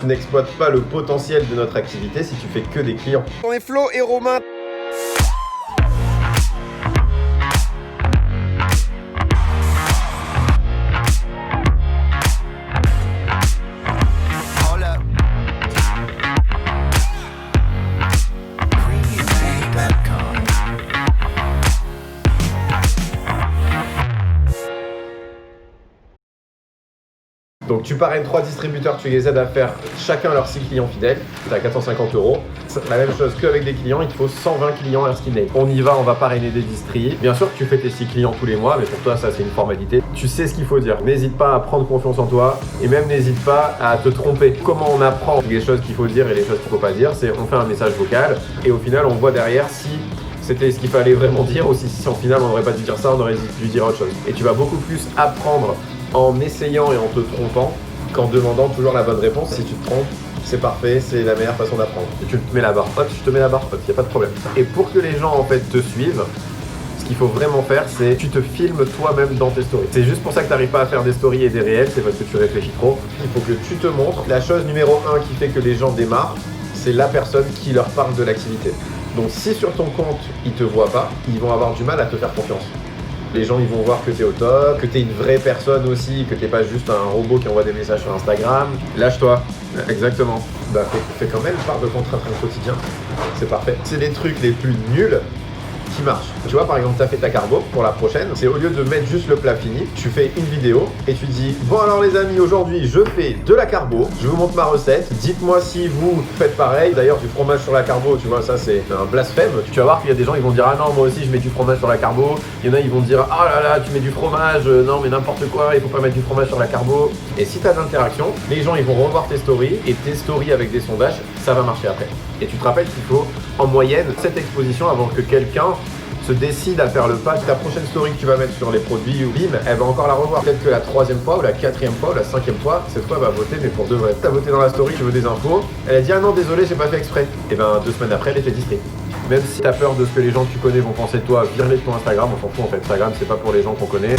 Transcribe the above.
Tu n'exploites pas le potentiel de notre activité si tu fais que des clients. On est Flo et Romain. Donc tu parraines 3 distributeurs, tu les aides à faire chacun leurs 6 clients fidèles, tu as 450 €. C'est la même chose qu'avec des clients, il te faut 120 clients Erskine Name. On y va, on va parrainer des distries. Bien sûr que tu fais tes 6 clients tous les mois, mais pour toi ça c'est une formalité. Tu sais ce qu'il faut dire. N'hésite pas à prendre confiance en toi et même n'hésite pas à te tromper. Comment on apprend les choses qu'il faut dire et les choses qu'il ne faut pas dire, c'est on fait un message vocal et au final on voit derrière si c'était ce qu'il fallait vraiment dire ou si en final on n'aurait pas dû dire ça, on aurait dû dire autre chose. Et tu vas beaucoup plus apprendre en essayant et en te trompant qu'en demandant toujours la bonne réponse. Si tu te trompes, c'est parfait, c'est la meilleure façon d'apprendre. Et tu te mets la barre haute, je te mets la barre haute, il n'y a pas de problème. Et pour que les gens en fait te suivent, ce qu'il faut vraiment faire, c'est tu te filmes toi-même dans tes stories. C'est juste pour ça que tu n'arrives pas à faire des stories et des réels, c'est parce que tu réfléchis trop. Il faut que tu te montres. La chose numéro 1 qui fait que les gens démarrent, c'est la personne qui leur parle de l'activité. Donc si sur ton compte, ils te voient pas, ils vont avoir du mal à te faire confiance. Les gens ils vont voir que tu es au top, que tu es une vraie personne aussi, que tu n'es pas juste un robot qui envoie des messages sur Instagram. Lâche-toi, exactement. Bah fais quand même part de ton train-train quotidien, c'est parfait. C'est les trucs les plus nuls qui marchent. Tu vois, par exemple, tu as fait ta carbo pour la prochaine, c'est au lieu de mettre juste le plat fini, tu fais une vidéo et tu dis bon alors les amis, aujourd'hui je fais de la carbo, je vous montre ma recette, dites-moi si vous faites pareil. D'ailleurs du fromage sur la carbo, tu vois, ça c'est un blasphème. Tu vas voir qu'il y a des gens ils vont dire ah non moi aussi je mets du fromage sur la carbo, il y en a ils vont dire ah là là tu mets du fromage, non mais n'importe quoi, il faut pas mettre du fromage sur la carbo. Et si tu as d'interaction, les gens ils vont revoir tes stories et tes stories avec des sondages, ça va marcher après. Et tu te rappelles qu'il faut en moyenne 7 expositions avant que quelqu'un se décide à faire le pas. Ta prochaine story que tu vas mettre sur les produits ou bim, elle va encore la revoir. Peut-être que la 3e fois ou la 4e fois ou la 5e fois, cette fois elle va voter mais pour de vrai. T'as voté dans la story, tu veux des infos, elle a dit ah non désolé j'ai pas fait exprès. Et ben 2 semaines après elle était district. Même si t'as peur de ce que les gens que tu connais vont penser de toi, vire-les de ton Instagram, on s'en fout en fait. Instagram c'est pas pour les gens qu'on connaît.